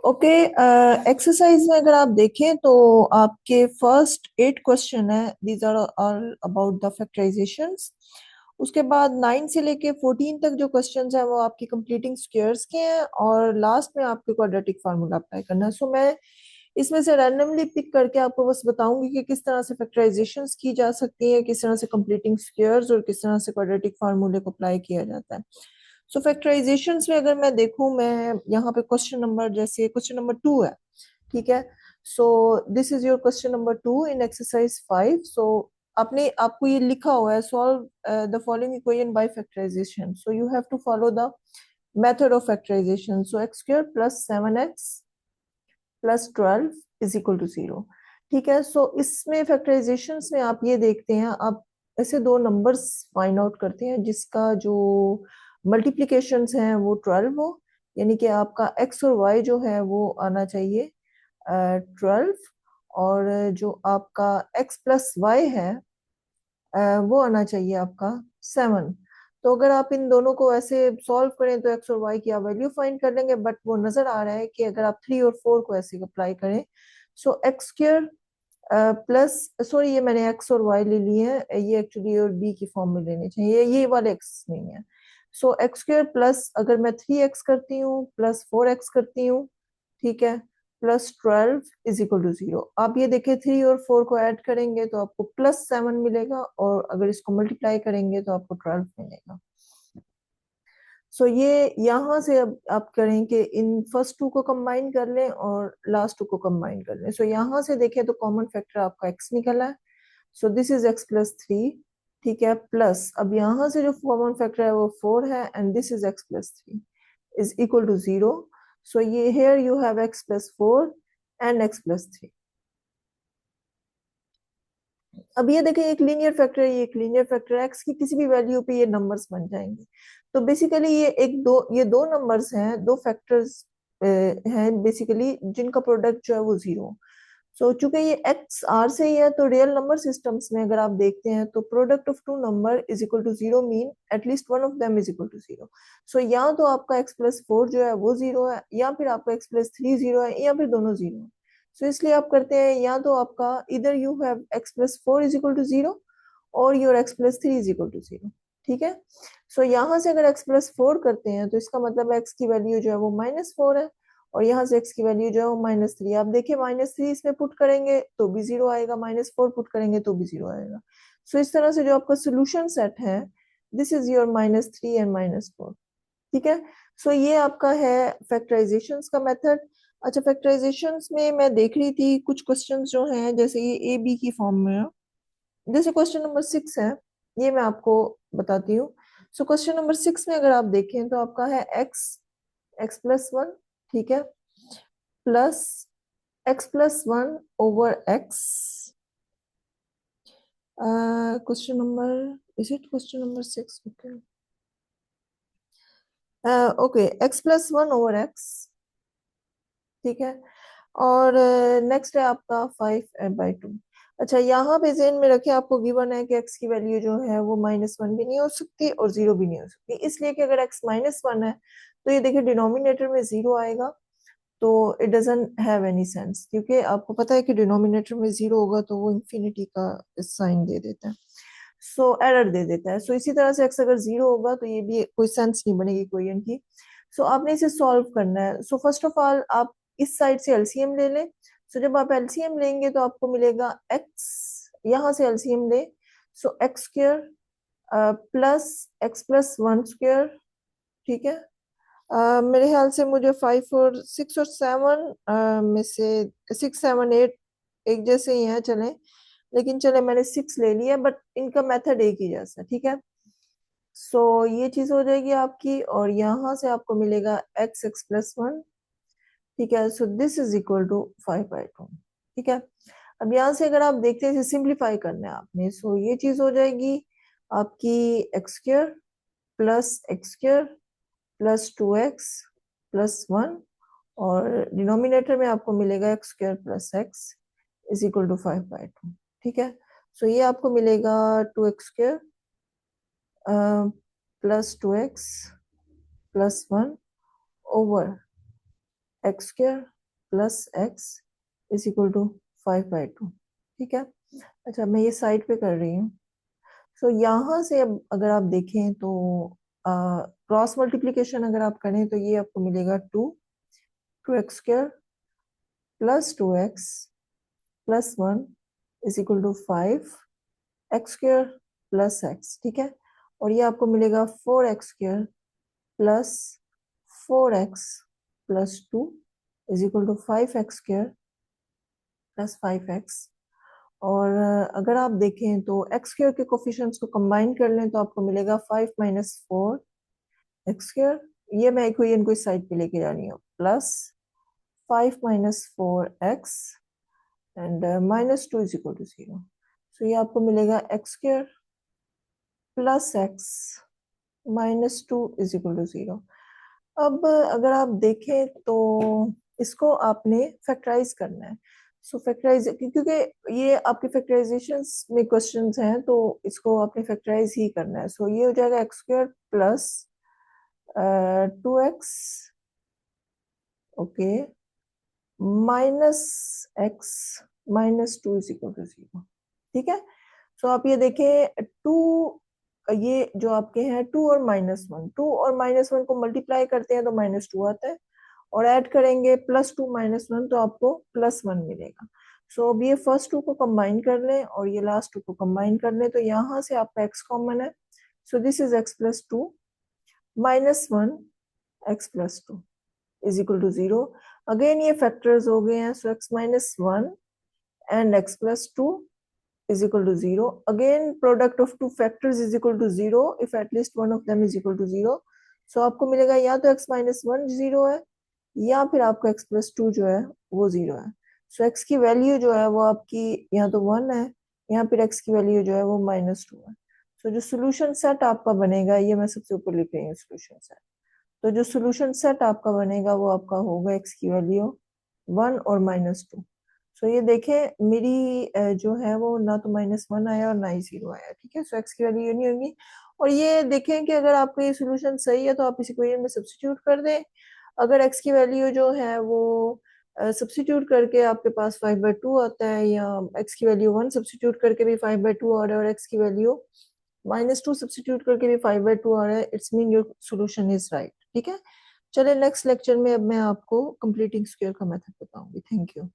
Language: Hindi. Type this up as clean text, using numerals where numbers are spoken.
ओके। एक्सरसाइज में अगर आप देखें तो आपके फर्स्ट 8 क्वेश्चन है, these are all about the factorizations. उसके बाद 9 से लेके 14 तक जो क्वेश्चंस हैं वो आपकी कंप्लीटिंग स्क्वायर्स के हैं, और लास्ट में आपके क्वाड्रेटिक फार्मूला अप्लाई करना है। सो मैं इसमें से रैंडमली पिक करके आपको बस बताऊंगी कि किस तरह से फैक्टराइजेशंस की जा सकती है, किस तरह से कंप्लीटिंग स्क्वायर्स और किस तरह से क्वाड्रेटिक फार्मूले को अप्लाई किया जाता है। सो फैक्टराइजेशंस में अगर मैं देखूं, मैं यहाँ पे क्वेश्चन नंबर, जैसे क्वेश्चन नंबर 2 है, ठीक है। So this is your question number 2 in exercise 5। So आपने आपको ये लिखा हुआ है, solve the following equation by factorization. So you have to follow the method of factorization. So X square plus 7x plus 12 is equal to 0। ठीक है। सो इसमें फैक्टराइजेशन में आप ये देखते हैं, आप ऐसे दो नंबर्स फाइंड आउट करते हैं जिसका जो मल्टीप्लीकेशंस हैं वो 12 हो, यानी कि आपका x और y जो है वो आना चाहिए 12, और जो आपका x प्लस वाई है वो आना चाहिए आपका 7। तो अगर आप इन दोनों को ऐसे सॉल्व करें तो x और y की आप वैल्यू फाइंड कर लेंगे, बट वो नजर आ रहा है कि अगर आप 3 और 4 को ऐसे अप्लाई करें, सो एक्स स्क्र प्लस, सॉरी ये मैंने x और y ले लिए हैं, ये एक्चुअली और b की फॉर्म में लेने चाहिए, ये वाले x नहीं है। सो एक्स स्क्र प्लस, अगर मैं 3x करती हूँ प्लस 4x करती हूँ, ठीक है, प्लस 12 इज इक्वल टू 0। आप ये देखिए 3 और 4 को ऐड करेंगे तो आपको प्लस 7 मिलेगा, और अगर इसको मल्टीप्लाई करेंगे तो आपको 12 मिलेगा। सो ये यहाँ से अब आप करें कि इन फर्स्ट टू को कंबाइन कर लें और लास्ट टू को कंबाइन कर लें। सो यहाँ से देखें तो कॉमन फैक्टर आपका x निकला है। So this is x plus 3, ठीक है, प्लस अब यहाँ से जो कॉमन फैक्टर है वो 4 है, and this is x plus 3 is equal to 0। So ये here you have x plus 4 and x plus 3। अब ये देखें, एक लीनियर फैक्टर है, ये एक लीनियर फैक्टर है, x की किसी भी वैल्यू पे ये नंबर्स बन जाएंगे। तो बेसिकली ये दो नंबर्स हैं, दो फैक्टर्स हैं बेसिकली, जिनका प्रोडक्ट जो है वो 0। सो चूंकि ये एक्स आर से ही है, तो रियल नंबर सिस्टम्स में अगर आप देखते हैं तो product of two number is equal to 0 mean at least one of them is equal to 0। So या तो आपका x प्लस 4 जो है वो 0 है, या फिर आपका x प्लस 3 0 है, या फिर दोनों 0 है। सो इसलिए आप करते हैं, या तो आपका इधर you have x plus 4 is equal to 0 और your x plus 3 is equal to 0। ठीक है। सो यहाँ से अगर x प्लस 4 करते हैं तो इसका मतलब x की वैल्यू जो है वो -4 है, और यहाँ से x की वैल्यू जो है वो -3। आप देखिए -3 इसमें पुट करेंगे तो भी 0 आएगा, -4 पुट करेंगे तो भी 0 आएगा। सो इस तरह से जो आपका सोल्यूशन सेट है, दिस इज योर -3 एंड -4। ठीक है। सो ये आपका है फैक्टराइजेशन का मेथड। अच्छा, फैक्टराइजेशन में मैं देख रही थी कुछ क्वेश्चंस जो हैं, जैसे ये ए बी की फॉर्म में है, जैसे क्वेश्चन नंबर 6 है, ये मैं आपको बताती हूँ। सो क्वेश्चन नंबर 6 में अगर आप देखें तो आपका है एक्स प्लस 1, ठीक है, plus x plus 1 over x. Question number, is it question number 6? Okay, okay, x plus 1 over x, ठीक है। और नेक्स्ट है आपका 5/2। अच्छा, यहाँ पे जेन में रखे, आपको गिवन है कि x की वैल्यू जो है वो -1 भी नहीं हो सकती और 0 भी नहीं हो सकती, इसलिए कि अगर x -1 है तो ये देखिए डिनोमिनेटर में 0 आएगा, तो it doesn't have any sense, क्योंकि आपको पता है कि डिनोमिनेटर में 0 होगा तो वो इंफिनिटी का साइन दे देता है, सो एरर दे देता है। सो इसी तरह से x अगर 0 होगा तो ये भी कोई सेंस नहीं बनेगी इक्वेशन की। सो आपने इसे सॉल्व करना है। सो फर्स्ट ऑफ ऑल आप इस साइड से एलसीएम ले लें। सो जब आप एलसीएम लेंगे तो आपको मिलेगा x, यहाँ से एलसीएम ले, so x square plus x plus 1 square, ठीक है। मेरे ख्याल से मुझे 5 और 6 और 7 में से 6 7 8 एक जैसे ही हैं, चलें, लेकिन चले मैंने 6 ले लिया, बट इनका मेथड एक ही जैसा, ठीक है। सो ये चीज हो जाएगी आपकी, और यहाँ से आपको मिलेगा एक्स प्लस 1, ठीक है। So this is equal to 5/2, ठीक है। अब यहाँ से अगर आप देखते हैं, इसे सिंप्लीफाई करना है आपने, सो ये चीज हो जाएगी आपकी X square plus X square plus 2x plus 1, और डिनोमिनेटर में आपको मिलेगा X square plus X is equal to 5/2, ठीक है। सो ये आपको मिलेगा 2x square plus 2x plus 1 over X square plus X is equal to 5/2। ठीक है, अच्छा मैं ये साइड पे कर रही हूँ। सो यहाँ से अब अगर आप देखें तो क्रॉस मल्टीप्लीकेशन अगर आप करें तो ये आपको मिलेगा 2x² plus 2x plus 1 is equal to 5x² plus x। ठीक है, और ये आपको मिलेगा 4x² plus 4x plus 2 is equal to 5x² plus 5x। और अगर आप देखें तो x² के कोफिशिएंट्स को कंबाइन कर लें तो आपको मिलेगा 5 माइनस 4x²। ये मैं इक्वेशन को इस साइड पे लेके जा रही हूँ, plus 5 minus 4x and minus 2 is equal to 0। So ये आपको मिलेगा x² plus x minus 2 is equal to 0। अब अगर आप देखें तो इसको आपने फैक्टराइज करना है। सो फैक्टराइज, क्योंकि ये आपके फैक्टराइजेशन में क्वेश्चंस हैं तो इसको आपने फैक्टराइज ही करना है। सो ये हो जाएगा x² plus 2x, okay, minus x minus 2 is equal to 0। ठीक है, सो आप ये देखें, ये जो आपके हैं 2 और -1, 2 और -1 को मल्टीप्लाई करते हैं तो -2 आता है, और ऐड करेंगे +2 -1 तो आपको +1 मिलेगा। सो अब ये फर्स्ट 2 को कंबाइन कर लें और ये लास्ट 2 को कंबाइन कर लें तो यहाँ से आपका x कॉमन है। So this is x plus 2 -1 x plus 2 is equal to 0। Again ये फैक्टर्स हो गए हैं, so x -1 and x plus 2 is equal to 0. Again, product of two factors is equal to 0 if at least one of them is equal to 0. So आपको मिलेगा या तो x minus 1 0 है या फिर आपका x plus 2 जो है वो 0 है। So x की वैल्यू जो है वो आपकी यहाँ तो 1 है, यहाँ फिर x की वैल्यू जो है वो -2 है। So जो सोल्यूशन सेट आपका बनेगा, ये मैं सबसे ऊपर लिख रही हूँ सोल्यूशन सेट। तो जो सोल्यूशन सेट आपका बनेगा वो आपका होगा x की वैल्यू 1 और -2। सो ये देखें मेरी जो है वो ना तो -1 आया और ना ही 0 आया। ठीक है, सो x की वैल्यू ये नहीं होगी। और ये देखें कि अगर आपका ये सोल्यूशन सही है तो आप इस इक्वेशन में सब्स्टिट्यूट कर दें। अगर x की वैल्यू जो है वो सब्स्टिट्यूट करके आपके पास 5/2 आता है, या x की वैल्यू 1 सब्स्टिट्यूट करके भी 5/2 आ रहा है और x की वैल्यू -2 सब्स्टिट्यूट करके भी 5/2 आ रहा है, it's mean your solution is right. ठीक है, चलिए नेक्स्ट लेक्चर में अब मैं आपको कंप्लीटिंग स्क्वायर का मेथड बताऊंगी। Thank you.